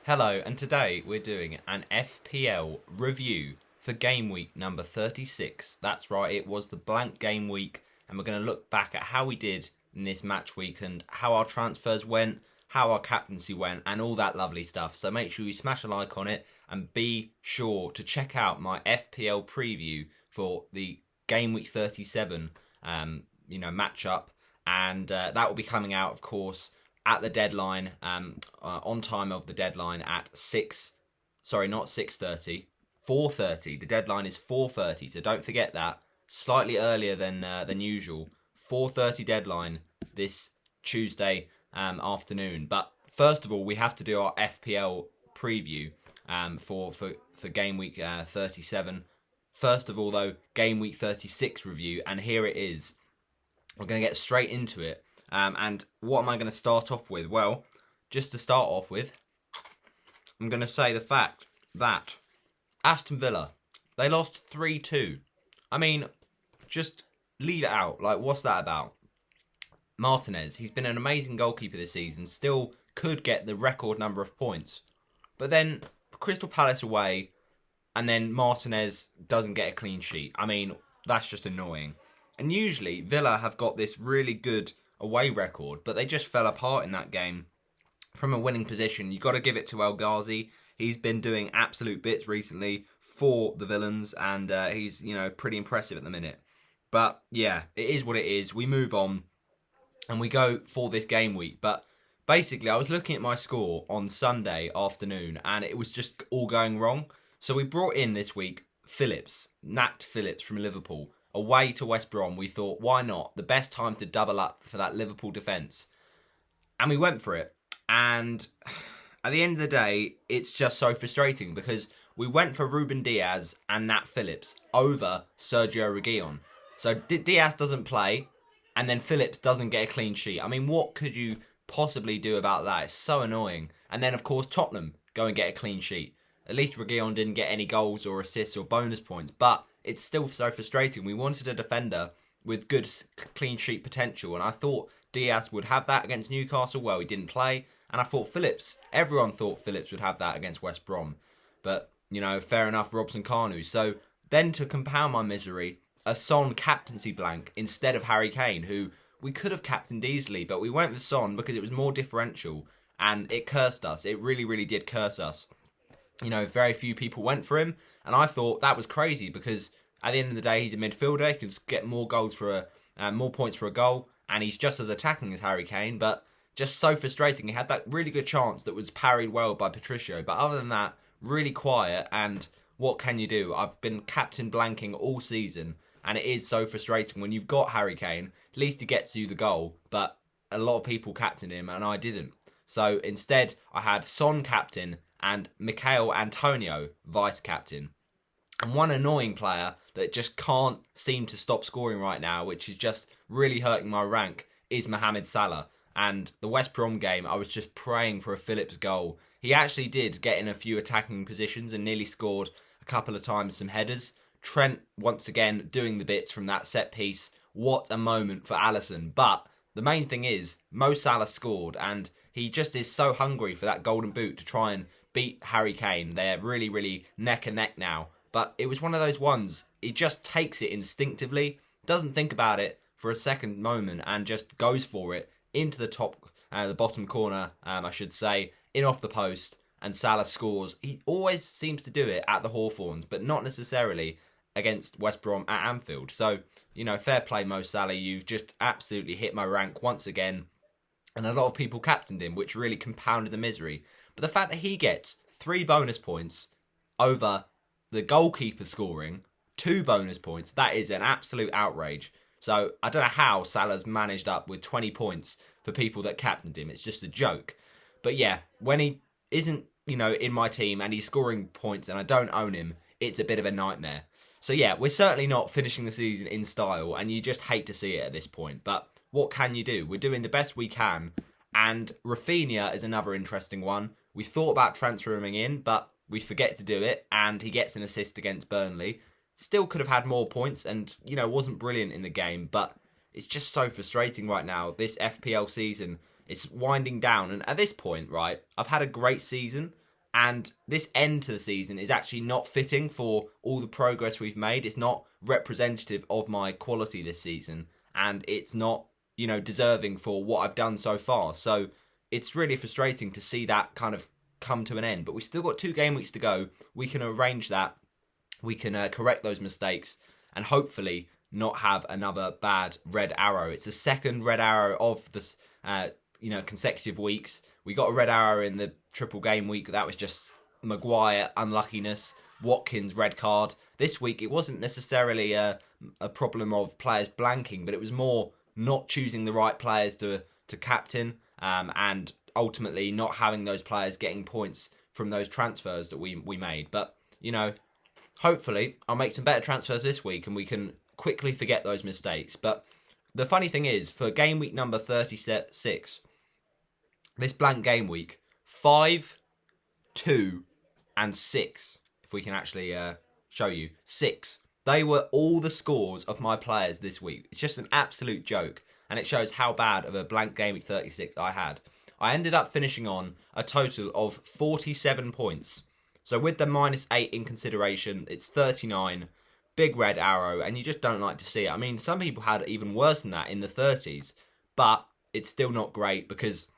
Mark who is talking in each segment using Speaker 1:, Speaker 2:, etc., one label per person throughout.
Speaker 1: Hello, and today we're doing an FPL review for game week number 36. That's right, it was the blank game week, and we're going to look back at how we did in this match week and how our transfers went, how our captaincy went, and all that lovely stuff. So make sure you smash a like on it, and be sure to check out my FPL preview for the game week 37 matchup, and that will be coming out, of course, at the deadline, on time of the deadline at 4:30. The deadline is 4:30, so don't forget that. Slightly earlier than usual. 4:30 deadline this Tuesday afternoon. But first of all, we have to do our FPL preview for game week 37. First of all, though, game week 36 review, and here it is. We're going to get straight into it. And what am I going to start off with? Well, just to start off with, I'm going to say the fact that Aston Villa, they lost 3-2. I mean, just leave it out. Like, what's that about? Martinez, he's been an amazing goalkeeper this season, still could get the record number of points. But then Crystal Palace away, and then Martinez doesn't get a clean sheet. I mean, that's just annoying. And usually, Villa have got this really good away record, but they just fell apart in that game from a winning position. You've got to give it to El Ghazi. He's been doing absolute bits recently for the Villains, and he's, pretty impressive at the minute. But yeah, it is what it is. We move on and we go for this game week. But basically, I was looking at my score on Sunday afternoon and it was just all going wrong. So we brought in this week Nat Phillips from Liverpool, away to West Brom. We thought, why not? The best time to double up for that Liverpool defence. And we went for it. And at the end of the day, it's just so frustrating because we went for Ruben Diaz and Nat Phillips over Sergio Reguilon. So Diaz doesn't play, and then Phillips doesn't get a clean sheet. I mean, what could you possibly do about that? It's so annoying. And then, of course, Tottenham go and get a clean sheet. At least Reguilon didn't get any goals or assists or bonus points, but it's still so frustrating. We wanted a defender with good clean sheet potential, and I thought Diaz would have that against Newcastle. Well, he didn't play, and I thought everyone thought Phillips would have that against West Brom. But, fair enough, Robson Kanu. So then to compound my misery, a Son captaincy blank instead of Harry Kane, who we could have captained easily, but we went with Son because it was more differential, and it cursed us. It really, really did curse us. Very few people went for him, and I thought that was crazy because at the end of the day, he's a midfielder. He can get more goals more points for a goal, and he's just as attacking as Harry Kane. But just so frustrating. He had that really good chance that was parried well by Patricio, but other than that, really quiet. And what can you do? I've been captain blanking all season, and it is so frustrating when you've got Harry Kane. At least he gets you the goal, but a lot of people captained him, and I didn't. So instead, I had Son captain and Michail Antonio vice-captain. And one annoying player that just can't seem to stop scoring right now, which is just really hurting my rank, is Mohamed Salah. And the West Brom game, I was just praying for a Phillips goal. He actually did get in a few attacking positions and nearly scored a couple of times some headers. Trent, once again, doing the bits from that set piece. What a moment for Alisson. But the main thing is, Mo Salah scored, and he just is so hungry for that golden boot to try and beat Harry Kane. They're really, really neck and neck now. But it was one of those ones, he just takes it instinctively, doesn't think about it for a second moment, and just goes for it into the bottom corner, I should say, in off the post, and Salah scores. He always seems to do it at the Hawthorns, but not necessarily against West Brom at Anfield. So, fair play, Mo Salah. You've just absolutely hit my rank once again. And a lot of people captained him, which really compounded the misery. But the fact that he gets 3 bonus points over the goalkeeper scoring 2 bonus points, that is an absolute outrage. So I don't know how Salah's managed up with 20 points for people that captained him. It's just a joke. But yeah, when he isn't, in my team and he's scoring points and I don't own him, it's a bit of a nightmare. So yeah, we're certainly not finishing the season in style, and you just hate to see it at this point. But what can you do? We're doing the best we can. And Rafinha is another interesting one. We thought about transferring him in, but we forget to do it, and he gets an assist against Burnley. Still could have had more points and, wasn't brilliant in the game, but it's just so frustrating right now. This FPL season, it's winding down, and at this point, right, I've had a great season. And this end to the season is actually not fitting for all the progress we've made. It's not representative of my quality this season. And it's not, deserving for what I've done so far. So it's really frustrating to see that kind of come to an end. But we've still got 2 game weeks to go. We can arrange that. We can correct those mistakes. And hopefully not have another bad red arrow. It's the second red arrow of this, consecutive weeks. We got a red arrow in the triple game week. That was just Maguire unluckiness, Watkins red card. This week it wasn't necessarily a problem of players blanking, but it was more not choosing the right players to captain, and ultimately not having those players getting points from those transfers that we made. But hopefully I'll make some better transfers this week and we can quickly forget those mistakes. But the funny thing is, for game week number 36, this blank game week, 5, 2, and 6, if we can actually show you, 6. They were all the scores of my players this week. It's just an absolute joke, and it shows how bad of a blank game week 36 I had. I ended up finishing on a total of 47 points. So with the -8 in consideration, it's 39, big red arrow, and you just don't like to see it. I mean, some people had even worse than that in the 30s, but it's still not great because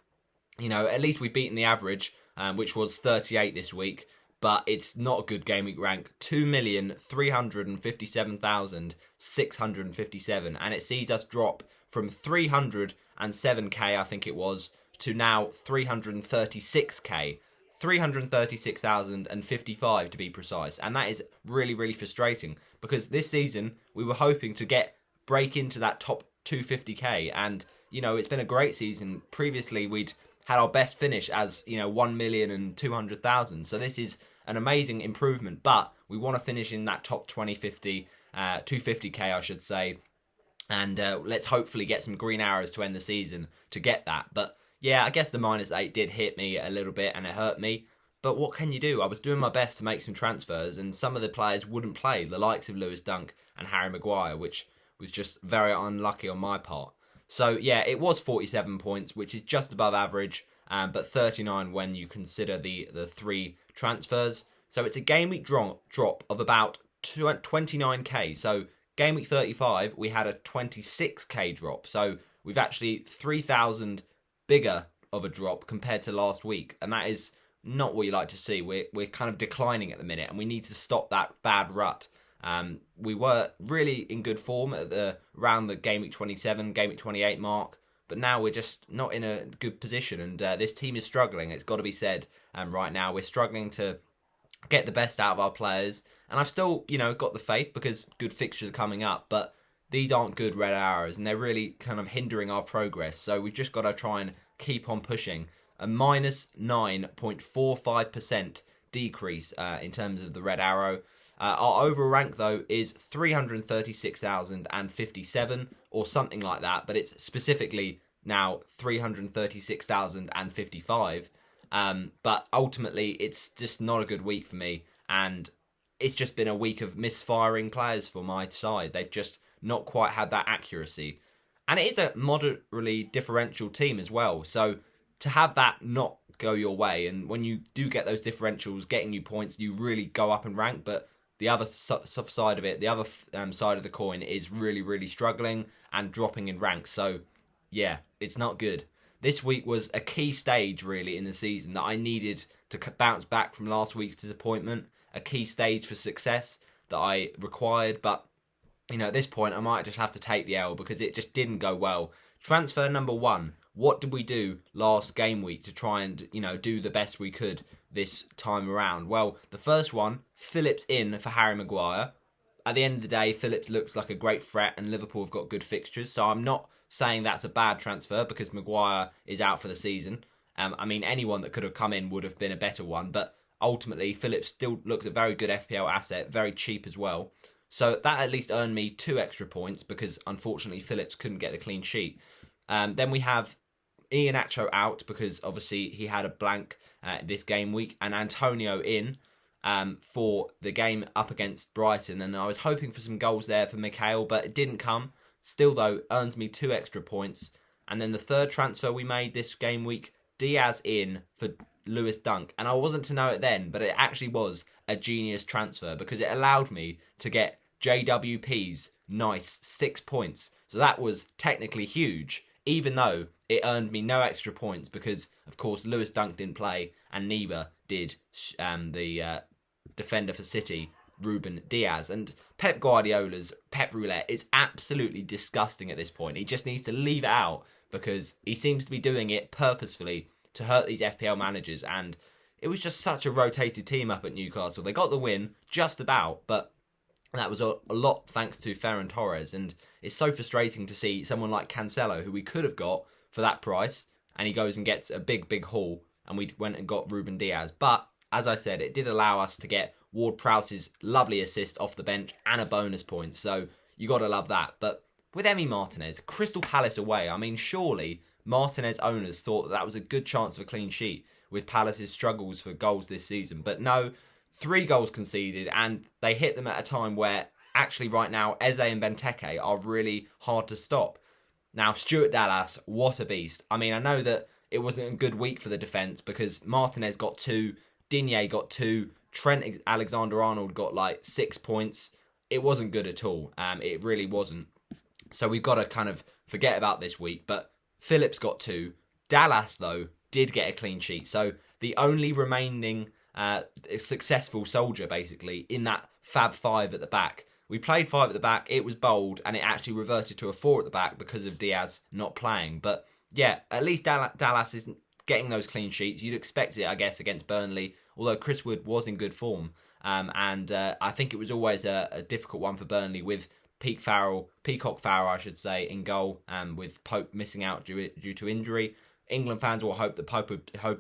Speaker 1: at least we've beaten the average, which was 38 this week, but it's not a good game week rank. 2,357,657, and it sees us drop from 307k, I think it was, to now 336k. 336,055 to be precise, and that is really, really frustrating because this season we were hoping to break into that top 250k, and it's been a great season. Previously we'd had our best finish as 1,200,000. So this is an amazing improvement, but we want to finish in that top 250k, I should say. And let's hopefully get some green arrows to end the season to get that. But yeah, I guess the -8 did hit me a little bit and it hurt me. But what can you do? I was doing my best to make some transfers and some of the players wouldn't play, the likes of Lewis Dunk and Harry Maguire, which was just very unlucky on my part. So yeah, it was 47 points, which is just above average, but 39 when you consider the 3 transfers. So it's a game week drop of about 29k. So game week 35, we had a 26k drop. So we've actually 3,000 bigger of a drop compared to last week, and that is not what you like to see. We're kind of declining at the minute, and we need to stop that bad rut. We were really in good form around the game week 27, game week 28 mark, but now we're just not in a good position, and this team is struggling. It's got to be said. Right now we're struggling to get the best out of our players, and I've still got the faith because good fixtures are coming up, but these aren't good red arrows, and they're really kind of hindering our progress. So we've just got to try and keep on pushing. A -9.45% decrease in terms of the red arrow. Our overall rank, though, is 336,057 or something like that, but it's specifically now 336,055. But ultimately, it's just not a good week for me, and it's just been a week of misfiring players for my side. They've just not quite had that accuracy. And it is a moderately differential team as well, so to have that not go your way, and when you do get those differentials getting you points, you really go up in rank, but the other side of it, the other side of the coin is really, really struggling and dropping in ranks. So, yeah, it's not good. This week was a key stage, really, in the season that I needed to bounce back from last week's disappointment. A key stage for success that I required. But, at this point, I might just have to take the L because it just didn't go well. Transfer number 1. What did we do last game week to try and, do the best we could this time around? Well, the first one, Phillips in for Harry Maguire. At the end of the day, Phillips looks like a great threat and Liverpool have got good fixtures. So I'm not saying that's a bad transfer because Maguire is out for the season. Anyone that could have come in would have been a better one. But ultimately, Phillips still looks a very good FPL asset, very cheap as well. So that at least earned me 2 extra points because unfortunately Phillips couldn't get the clean sheet. Then we have Iheanacho out because obviously he had a blank this game week, and Antonio in for the game up against Brighton, and I was hoping for some goals there for Mikhail, but it didn't come. Still though, earns me 2 extra points. And then the third transfer we made this game week, Diaz in for Lewis Dunk. And I wasn't to know it then, but it actually was a genius transfer because it allowed me to get JWP's nice 6 points. So that was technically huge, even though it earned me no extra points because, of course, Lewis Dunk didn't play and neither did the defender for City, Ruben Diaz. And Pep Guardiola's Pep Roulette is absolutely disgusting at this point. He just needs to leave it out because he seems to be doing it purposefully to hurt these FPL managers. And it was just such a rotated team up at Newcastle. They got the win, just about, but that was a lot thanks to Ferran Torres. And it's so frustrating to see someone like Cancelo, who we could have got for that price, and he goes and gets a big haul, and we went and got Ruben Diaz. But, as I said, it did allow us to get Ward-Prowse's lovely assist off the bench and a bonus point. So, you got to love that. But with Emi Martinez, Crystal Palace away, I mean, surely Martinez owners thought that was a good chance of a clean sheet with Palace's struggles for goals this season. But no, 3 goals conceded, and they hit them at a time where, actually right now, Eze and Benteke are really hard to stop. Now, Stuart Dallas, what a beast. I mean, I know that it wasn't a good week for the defence because Martinez got 2, Digne got 2, Trent Alexander-Arnold got like 6 points. It wasn't good at all. It really wasn't. So we've got to kind of forget about this week. But Phillips got 2. Dallas, though, did get a clean sheet. So the only remaining successful soldier, basically, in that Fab 5 at the back. We played 5 at the back, it was bold, and it actually reverted to a 4 at the back because of Diaz not playing. But yeah, at least Dallas isn't getting those clean sheets. You'd expect it, I guess, against Burnley, although Chris Wood was in good form. And I think it was always a difficult one for Burnley with Peacock Farrell, I should say, in goal, with Pope missing out due to injury. England fans will hope that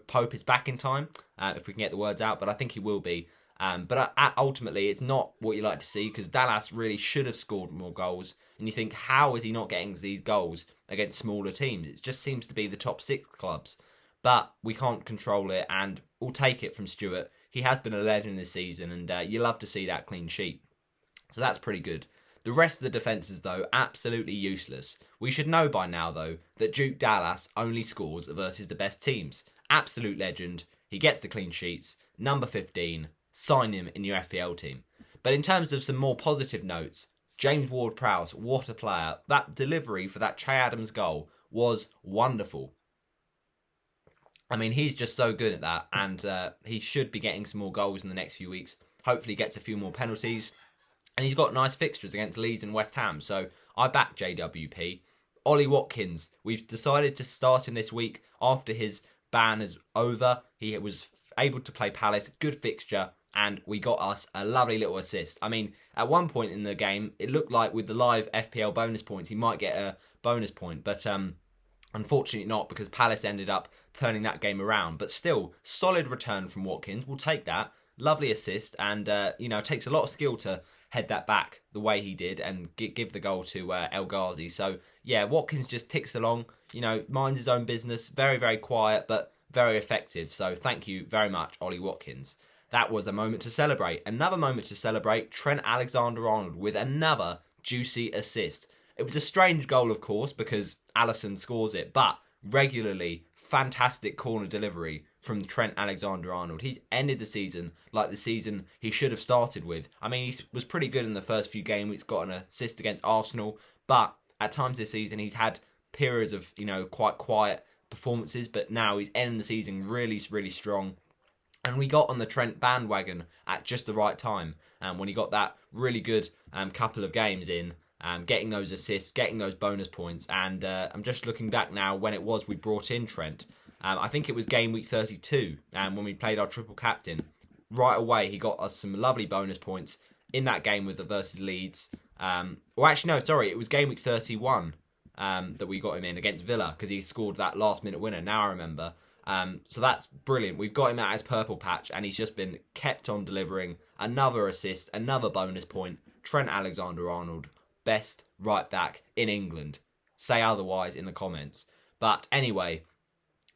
Speaker 1: Pope is back in time, if we can get the words out, but I think he will be. But ultimately, it's not what you like to see because Dallas really should have scored more goals. And you think, how is he not getting these goals against smaller teams? It just seems to be the top 6 clubs. But we can't control it, and we'll take it from Stuart. He has been a legend this season, and you love to see that clean sheet. So that's pretty good. The rest of the defences, though, absolutely useless. We should know by now, though, that Duke Dallas only scores versus the best teams. Absolute legend. He gets the clean sheets. Number 15. Sign him in your FPL team. But in terms of some more positive notes, James Ward-Prowse, what a player. That delivery for that Che Adams goal was wonderful. I mean, he's just so good at that, and he should be getting some more goals in the next few weeks. Hopefully gets a few more penalties. And he's got nice fixtures against Leeds and West Ham, so I back JWP. Ollie Watkins, we've decided to start him this week after his ban is over. He was able to play Palace, good fixture, and we got us a lovely little assist. I mean, at one point in the game, it looked like with the live FPL bonus points, he might get a bonus point, but unfortunately not, because Palace ended up turning that game around. But still, solid return from Watkins. We'll take that. Lovely assist, and it takes a lot of skill to head that back the way he did and give the goal to El Ghazi. So, yeah, Watkins just ticks along, minds his own business, very, very quiet, but very effective. So thank you very much, Ollie Watkins. That was a moment to celebrate. Another moment to celebrate, Trent Alexander-Arnold with another juicy assist. It was a strange goal, of course, because Alisson scores it, but regularly, fantastic corner delivery from Trent Alexander-Arnold. He's ended the season like the season he should have started with. I mean, he was pretty good in the first few games. He's got an assist against Arsenal, but at times this season he's had periods of, quite quiet performances, but now he's ending the season really, really strong. And we got on the Trent bandwagon at just the right time. When he got that really good couple of games in, getting those assists, getting those bonus points. And I'm just looking back now when it was we brought in Trent. I think it was game week 32 when we played our triple captain. Right away, he got us some lovely bonus points in that game versus Leeds. It was game week 31 that we got him in against Villa because he scored that last minute winner. Now I remember. So that's brilliant. We've got him at his purple patch and he's just been kept on delivering another assist, another bonus point. Trent Alexander-Arnold, best right back in England. Say otherwise in the comments. But anyway,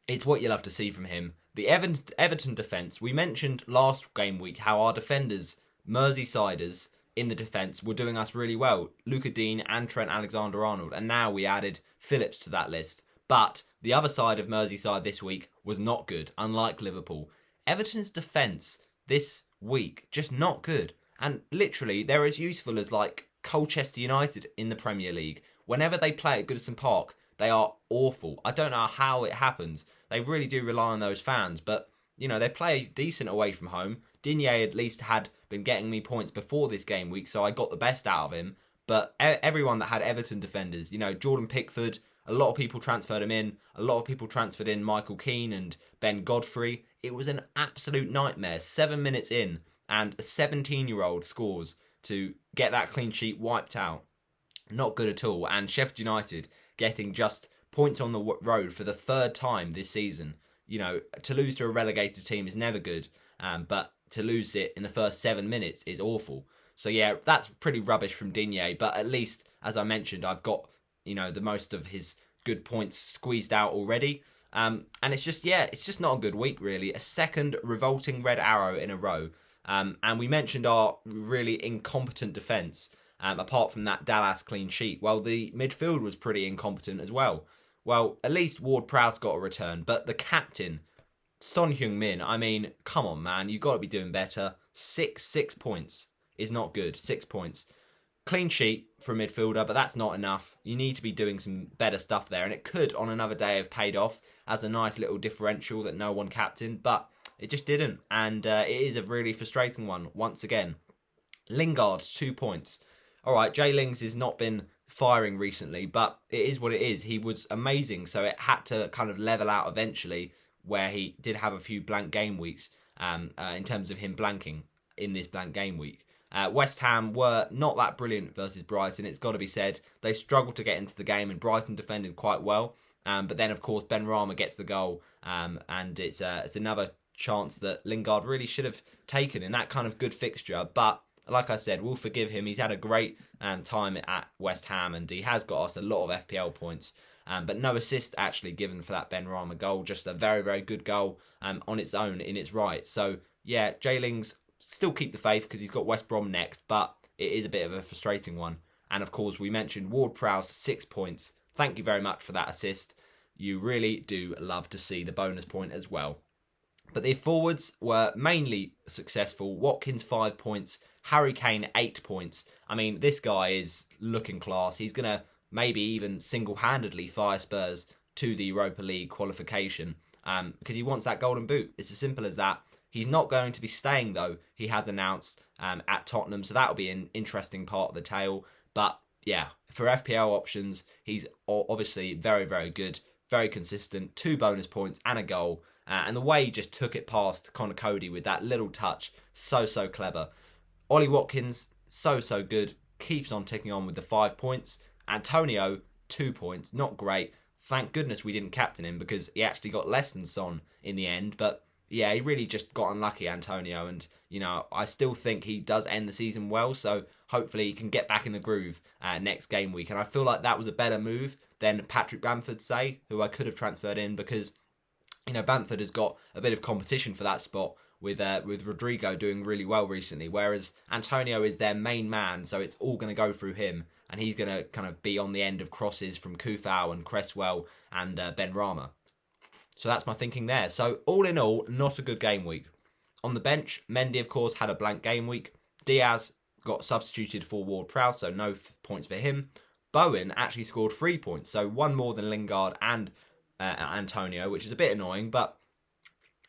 Speaker 1: it's what you love to see from him. The Everton defence, we mentioned last game week how our defenders, Merseysiders in the defence, were doing us really well. Luca Dean and Trent Alexander-Arnold. And now we added Phillips to that list. But the other side of Merseyside this week was not good, unlike Liverpool. Everton's defence this week, just not good. And literally, they're as useful as like Colchester United in the Premier League. Whenever they play at Goodison Park, they are awful. I don't know how it happens. They really do rely on those fans, but you know, they play decent away from home. Digne at least had been getting me points before this game week, so I got the best out of him. But everyone that had Everton defenders, you know, Jordan Pickford, a lot of people transferred him in. A lot of people transferred in Michael Keane and Ben Godfrey. It was an absolute nightmare. 7 minutes in, and a 17-year-old scores to get that clean sheet wiped out. Not good at all. And Sheffield United getting just points on the road for the third time this season. You know, to lose to a relegated team is never good, but to lose it in the first 7 minutes is awful. So yeah, that's pretty rubbish from Digne, but at least, as I mentioned, I've got, you know, the most of his good points squeezed out already. And it's just not a good week, really. A second revolting red arrow in a row. And we mentioned our really incompetent defence, apart from that Dallas clean sheet. Well, the midfield was pretty incompetent as well. Well, at least Ward-Prowse got a return, but the captain, Son Heung-min, I mean, come on, man, you've got to be doing better. Six points is not good. 6 points. Clean sheet for a midfielder, but that's not enough. You need to be doing some better stuff there, and it could, on another day, have paid off as a nice little differential that no one captained, but it just didn't, and it is a really frustrating one, once again. Lingard, 2 points. All right, Jay Lings has not been firing recently, but it is what it is. He was amazing, so it had to kind of level out eventually, where he did have a few blank game weeks in terms of him blanking in this blank game week. West Ham were not that brilliant versus Brighton, it's got to be said. They struggled to get into the game, and Brighton defended quite well. But then, of course, Ben Rama gets the goal, and it's another chance that Lingard really should have taken in that kind of good fixture. But like I said, we'll forgive him. He's had a great time at West Ham, and he has got us a lot of FPL points. But no assist actually given for that Ben Rama goal. Just a very, very good goal on its own, in its right. So, yeah, Jay Lings still keep the faith because he's got West Brom next, but it is a bit of a frustrating one. And, of course, we mentioned Ward-Prowse, 6 points. Thank you very much for that assist. You really do love to see the bonus point as well. But the forwards were mainly successful. Watkins, 5 points. Harry Kane, 8 points. I mean, this guy is looking class. He's going to maybe even single-handedly fire Spurs to the Europa League qualification because he wants that golden boot. It's as simple as that. He's not going to be staying, though, he has announced, at Tottenham. So that'll be an interesting part of the tale. But, yeah, for FPL options, he's obviously very, very good, very consistent. 2 bonus points and a goal. And the way he just took it past Connor Cody with that little touch, so clever. Ollie Watkins, so good. Keeps on ticking on with the 5 points. Antonio, 2 points. Not great. Thank goodness we didn't captain him because he actually got less than Son in the end. But yeah, he really just got unlucky, Antonio. And, you know, I still think he does end the season well. So hopefully he can get back in the groove next game week. And I feel like that was a better move than Patrick Bamford, say, who I could have transferred in because, you know, Bamford has got a bit of competition for that spot with Rodrigo doing really well recently, whereas Antonio is their main man, so it's all going to go through him, and he's going to kind of be on the end of crosses from Kufau and Cresswell and Ben Rama. So that's my thinking there. So all in all, not a good game week. On the bench, Mendy, of course, had a blank game week. Diaz got substituted for Ward-Prowse, so no points for him. Bowen actually scored 3 points, so 1 more than Lingard and Antonio, which is a bit annoying, but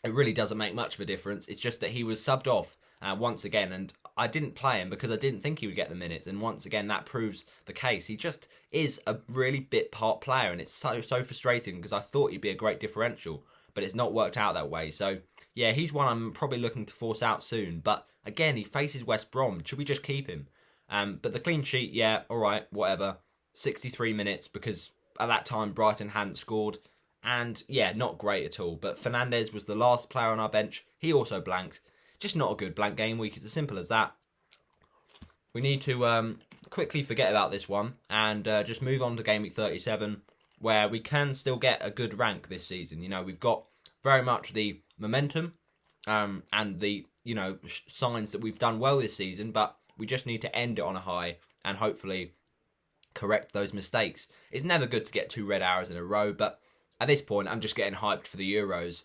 Speaker 1: it really doesn't make much of a difference. It's just that he was subbed off once again, and I didn't play him because I didn't think he would get the minutes, and once again that proves the case. He just is a really bit part player, and it's so frustrating because I thought he'd be a great differential, but it's not worked out that way. So yeah, he's one I'm probably looking to force out soon, but again, he faces West Brom. Should we just keep him? But the clean sheet, yeah, alright, whatever. 63 minutes because at that time Brighton hadn't scored. And yeah, not great at all. But Fernandes was the last player on our bench. He also blanked. Just not a good blank game week. It's as simple as that. We need to quickly forget about this one and just move on to game week 37, where we can still get a good rank this season. You know, we've got very much the momentum and the, you know, signs that we've done well this season, but we just need to end it on a high and hopefully correct those mistakes. It's never good to get 2 red arrows in a row, but at this point, I'm just getting hyped for the Euros,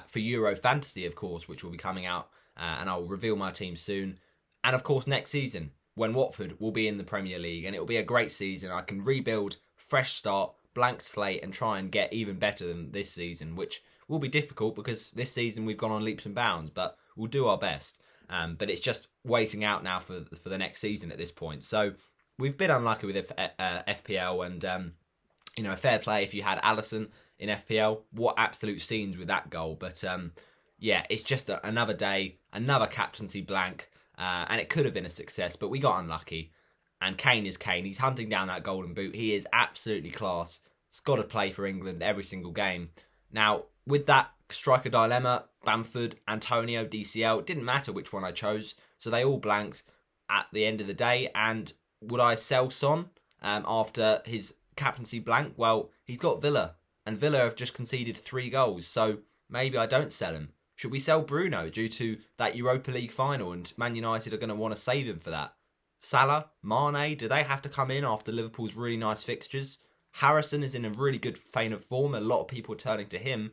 Speaker 1: for Euro Fantasy, of course, which will be coming out, and I'll reveal my team soon. And of course, next season, when Watford will be in the Premier League, and it will be a great season. I can rebuild, fresh start, blank slate, and try and get even better than this season, which will be difficult because this season we've gone on leaps and bounds, but we'll do our best. But it's just waiting out now for the next season at this point. So we've been unlucky with FPL, and fair play if you had Alisson in FPL. What absolute scenes with that goal! But yeah, it's just another day, another captaincy blank, and it could have been a success, but we got unlucky. And Kane is Kane. He's hunting down that golden boot. He is absolutely class. He's got to play for England every single game. Now, with that striker dilemma, Bamford, Antonio, DCL, it didn't matter which one I chose. So they all blanked at the end of the day. And would I sell Son after his captaincy blank? Well, he's got Villa. And Villa have just conceded 3 goals. So maybe I don't sell him. Should we sell Bruno due to that Europa League final? And Man United are going to want to save him for that. Salah, Mane, do they have to come in after Liverpool's really nice fixtures? Harrison is in a really good vein of form. A lot of people are turning to him.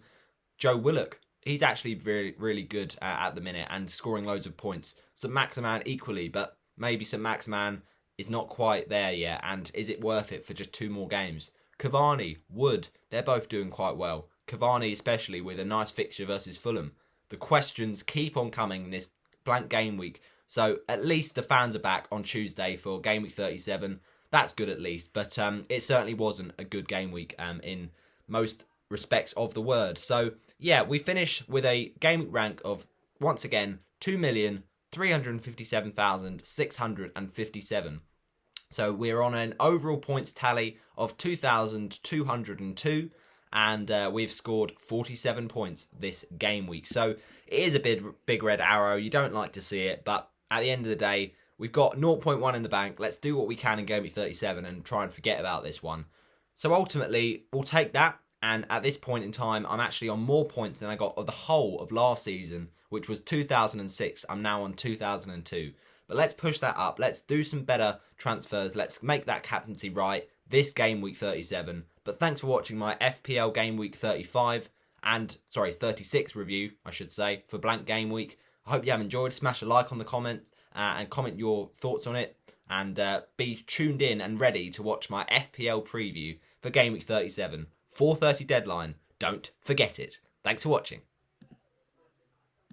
Speaker 1: Joe Willock, he's actually really, really good at the minute and scoring loads of points. St. Maximan equally, but maybe St. Maximan is not quite there yet. And is it worth it for just 2 more games? Cavani, Wood, they're both doing quite well. Cavani especially with a nice fixture versus Fulham. The questions keep on coming this blank game week. So at least the fans are back on Tuesday for game week 37. That's good at least, but it certainly wasn't a good game week in most respects of the word. So yeah, we finish with a game week rank of, once again, 2,357,657. So we're on an overall points tally of 2,202. And we've scored 47 points this game week. So it is a big red arrow. You don't like to see it, but at the end of the day, we've got 0.1 in the bank. Let's do what we can in game week 37 and try and forget about this one. So ultimately, we'll take that. And at this point in time, I'm actually on more points than I got of the whole of last season, which was 2006. I'm now on 2002. But let's push that up. Let's do some better transfers. Let's make that captaincy right this game week 37. But thanks for watching my FPL game week 36 review, I should say, for blank game week. I hope you have enjoyed. Smash a like on the comment and comment your thoughts on it. And be tuned in and ready to watch my FPL preview for game week 37. 4:30 deadline. Don't forget it. Thanks for watching.